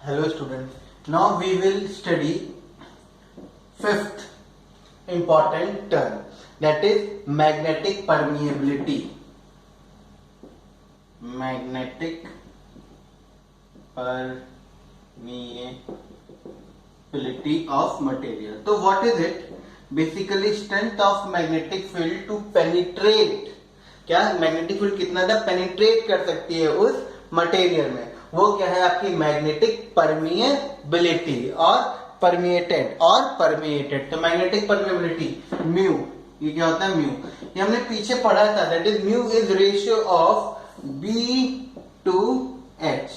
Hello students. Now we will study fifth important term, that is magnetic permeability. Magnetic permeability of material. So what is it? Basically strength of magnetic field to penetrate. क्या magnetic field कितना ज्यादा penetrate कर सकती है उस material में, वो क्या है आपकी मैग्नेटिक परमिएबिलिटी और परमिएटेड। तो मैग्नेटिक परमिएबिलिटी म्यू, ये क्या होता है म्यू, ये हमने पीछे पढ़ा था, that is mu is ratio of B to H.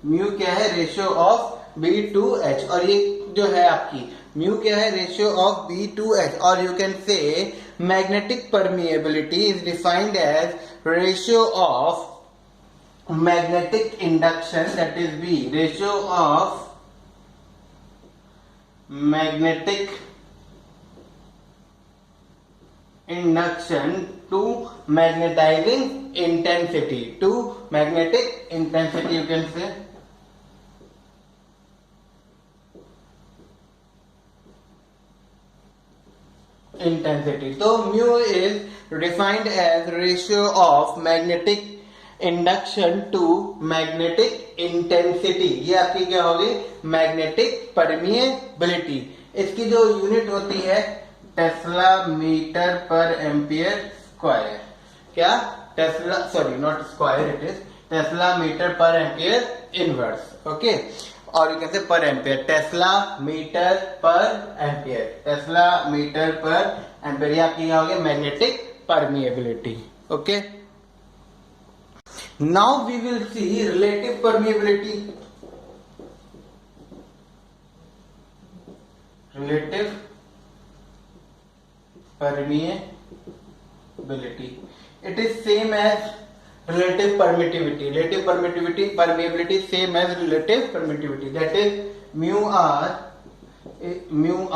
Mu क्या है? Ratio of B to H. और ये जो है आपकी म्यू क्या है? Ratio of B to H. और you can say magnetic permeability is defined as ratio of magnetic induction, that is B, ratio of magnetic induction to magnetizing intensity, to magnetic intensity, you can say intensity. So mu is defined as ratio of magnetic induction to magnetic intensity. ये आपकी क्या होगी? Magnetic permeability. इसकी जो unit होती है tesla metre per ampere square. क्या? Tesla, sorry not square, it is tesla metre per ampere inverse. Okay, और you can say per ampere, tesla metre per ampere, tesla metre per ampere. ये आपकी क्या होगी? Magnetic permeability. Okay, now we will see relative permeability. Relative permeability, it is same as relative permittivity. Relative permeability same as relative permittivity, that is mu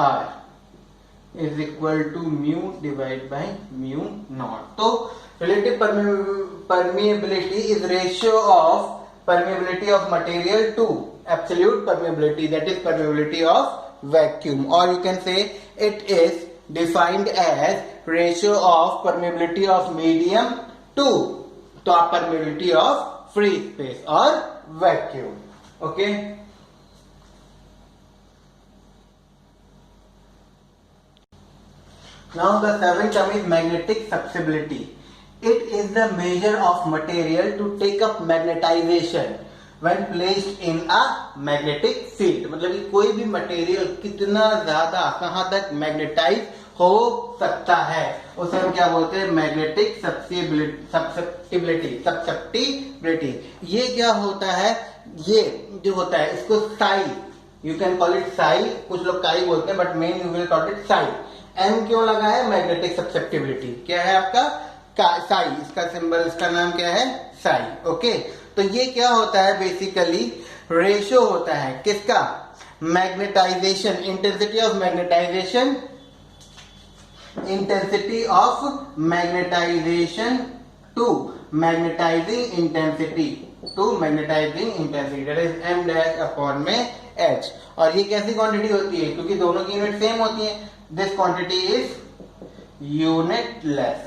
r is equal to mu divided by mu naught. So relative permeability is ratio of permeability of material to absolute permeability, that is permeability of vacuum, or you can say it is defined as ratio of permeability of medium to permeability of free space or vacuum. Okay, now the seventh term is magnetic susceptibility. It is the measure of material to take up magnetization when placed in a magnetic field. मतलब कि कोई भी material कितना ज्यादा कहां तक magnetise हो सकता है, उसे हम क्या बोलते हैं? Magnetic susceptibility. ये क्या होता है? ये जो होता है इसको psi, you can call it psi, कुछ लोग काई बोलते हैं, but main you will call it psi. M क्यों लगा है? Magnetic susceptibility. क्या है आपका? साई, इसका सिंबल, इसका नाम क्या है? साई। ओके, तो ये क्या होता है? बेसिकली रेशियो होता है किसका? Magnetisation, intensity of magnetisation, intensity of magnetisation to magnetising intensity, that is M dash upon में एच। और ये कैसी क्वांटिटी होती है? क्योंकि दोनों की यूनिट सेम होती है, दिस क्वांटिटी इज यूनिटलेस।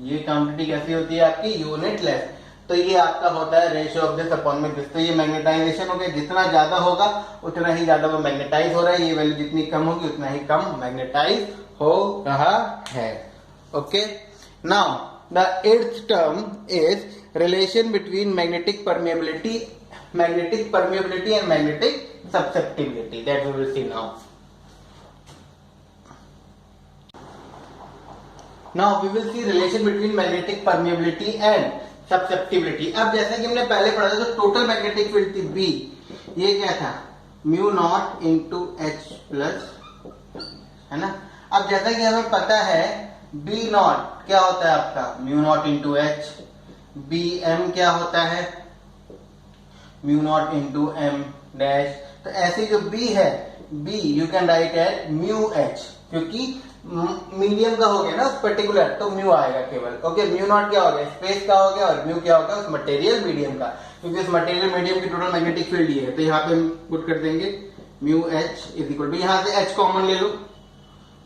ये क्वांटिटी कैसी होती है आपकी? यूनिटलेस। तो ये आपका होता है रेशियो ऑफ दिस अपॉन में दिस। तो ये मैग्नेटाइजेशन हो गया, जितना ज्यादा होगा उतना ही ज्यादा वो मैग्नेटाइज हो रहा है, ये वैल्यू जितनी कम होगी उतना ही कम मैग्नेटाइज हो रहा है। Okay, now the eighth term is relation between magnetic permeability and magnetic susceptibility, that we will see now. Now we will see relation between magnetic permeability and susceptibility. अब जैसा कि हमने पहले पढ़ा था, तो टोटल मैग्नेटिक फील्ड थी B, ये क्या था? Mu naught into H plus, है ना। अब जैसा कि हमें पता है B नॉट क्या होता है आपका? Mu naught into H. B M क्या होता है? Mu naught into M dash. तो ऐसे जो B है, B you can write at mu H, क्योंकि मीडियम का हो गया ना उस पर्टिकुलर, तो म्यू आएगा केवल। ओके, म्यू नॉट क्या हो गया? स्पेस का हो गया, और म्यू क्या होगा? उस मटेरियल मीडियम का। क्योंकि इस मटेरियल मीडियम की टोटल मैग्नेटिक फील्ड ये है, तो यहाँ पे हम पुट कर देंगे mu H is equal to, यहाँ से एच कॉमन ले लो,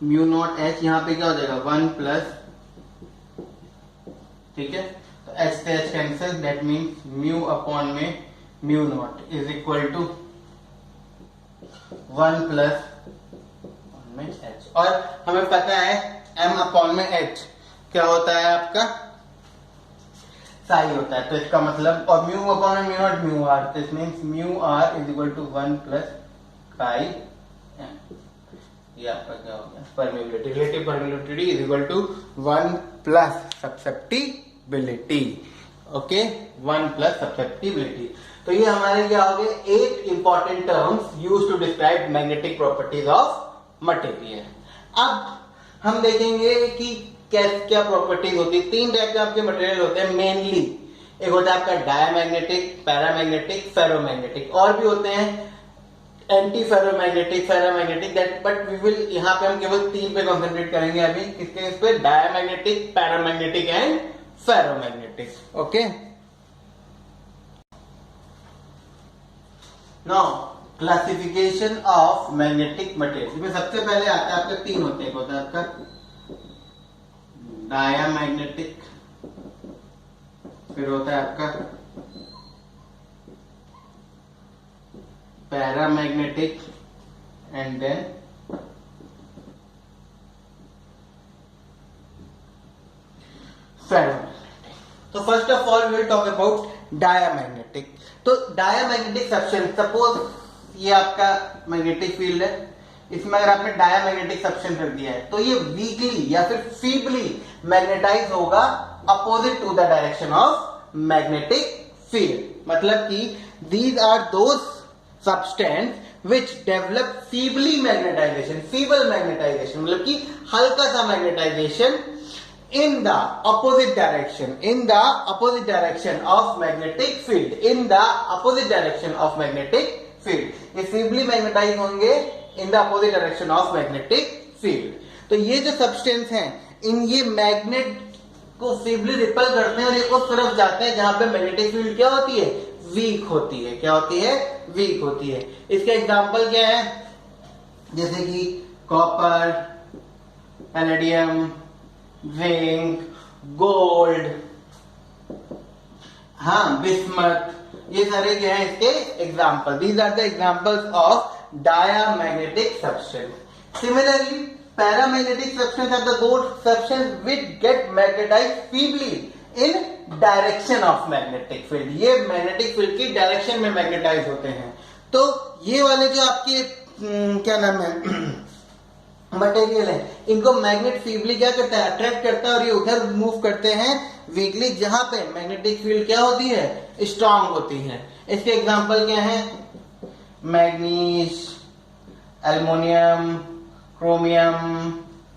म्यू नॉट एच, यहाँ पे क्या हो जाएगा 1 प्लस, ठीक है, तो एच से H cancel, that means mu upon में mu naught is equal to 1 plus में एच, और हमें पता है m अपॉन में h क्या होता है आपका साई होता है, तो इसका मतलब, और म्यू अपॉन में mu naught mu R, this means mu R is equal to 1 plus chi m, ये आपका क्या हो गया permeability, relative permeability is equal to 1 plus susceptibility, okay 1 plus susceptibility. तो ये हमारे क्या हो गए 8 important terms use to describe magnetic properties of material. अब हम देखेंगे कि क्या प्रॉपर्टीज होती है। 3 टाइप के आपके मटेरियल होते हैं मेनली, एक होता है आपका डायमैग्नेटिक, पैरामैग्नेटिक, फेरोमैग्नेटिक, और भी होते हैं anti ferromagnetic, ferromagnetic, that but we will, यहाँ पे हम केवल 3 पे कॉन्सेंट्रेट करेंगे अभी, किसके, इस पे diamagnetic, paramagnetic and ferromagnetic, okay. Now classification of magnetic material, इसमें सबसे पहले आता है आपके 3 होते हैं, होता है आपका डायमैग्नेटिक, फिर होता है आपका पैरामैग्नेटिक एंड देन फेरोमैग्नेटिक। तो first of all we will talk about diamagnetic. तो डायमैग्नेटिक सब्सटेंस, सपोज ये आपका मैग्नेटिक फील्ड है, इसमें अगर आपने डायमैग्नेटिक सब्सटेंस रख दिया है तो ये वीकली या फिर फीबली मैग्नेटाइज होगा opposite to the direction of magnetic field. मतलब कि these are those substance which develop feebly magnetisation, feeble magnetisation मतलब कि हल्का सा magnetisation in the opposite direction of magnetic field, in the opposite direction of magnetic field, ये feebly magnetise होंगे in the opposite direction of magnetic field। तो ये जो substance हैं, इन ये मैग्नेट को feebly रिपल करते हैं और ये उस तरफ जाते हैं जहां पे मैग्नेटिक फील्ड क्या होती है, वीक होती है। क्या होती है, वीक होती है। इसके एग्जांपल क्या है, जैसे कि कॉपर, पैलेडियम, जिंक, गोल्ड, हाँ बिस्मथ, ये सारे क्या है इसके example. These are the examples of diamagnetic substance. Similarly paramagnetic substance are the those substance which get magnetised feebly in direction of magnetic field, ये मैग्नेटिक फील्ड की direction में magnetise होते हैं। तो ये वाले जो आपके क्या नाम है मटेरियल है, इनको मैग्नेट फीबली क्या करता है, अट्रैक्ट करता है और ये उधर मूव करते हैं वीकली जहां पे मैग्नेटिक फील्ड क्या होती है, स्ट्रांग होती है। इसके एग्जांपल क्या है, manganese, aluminium, chromium,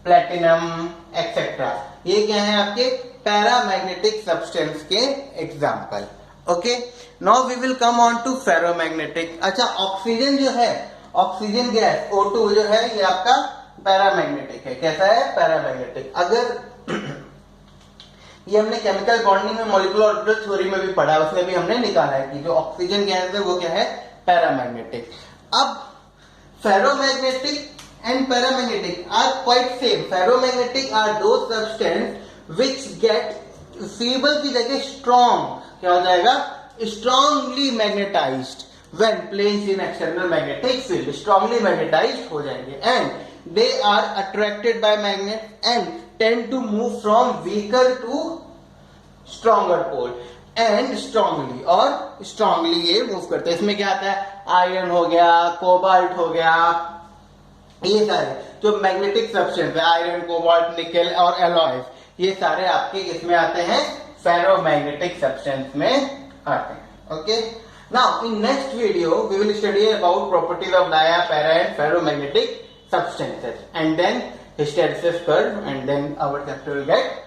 platinum etcetera, ये क्या है आपके पैरामैग्नेटिक सब्सटेंस के example. Okay, now we will come on to ferromagnetic. अच्छा, ऑक्सीजन जो है, ऑक्सीजन गैस O2 जो है ये आपका पैरामैग्नेटिक है। कैसा है, पैरामैग्नेटिक। अगर ये हमने केमिकल बॉन्डिंग में मॉलिक्यूलर ऑर्बिटल थ्योरी में भी पढ़ा है, उसमें भी हमने निकाला है कि जो ऑक्सीजन गैस है वो क्या है, पैरामैग्नेटिक। अब ferromagnetic and paramagnetic are quite same. Ferromagnetic are those substance which get feeble की जगह स्ट्रॉन्ग, क्या हो जाएगा, strongly magnetised when placed in external magnetic field, strongly magnetized हो जाएंगे, and they are attracted by magnet and tend to move from weaker to stronger pole and strongly, और strongly ये move करते हैं। इसमें क्या आता है, आयरन हो गया, कोबाल्ट हो गया, ये सारे जो मैग्नेटिक सब्सटेंस है, आयरन, कोबाल्ट, निकेल और एलॉयज, ये सारे आपके इसमें आते हैं, फेरोमैग्नेटिक सब्सटेंस में आते हैं। Okay, now in next video we will study about properties of dia, para and ferromagnetic substances, and then hysteresis curve, and then our chapter will get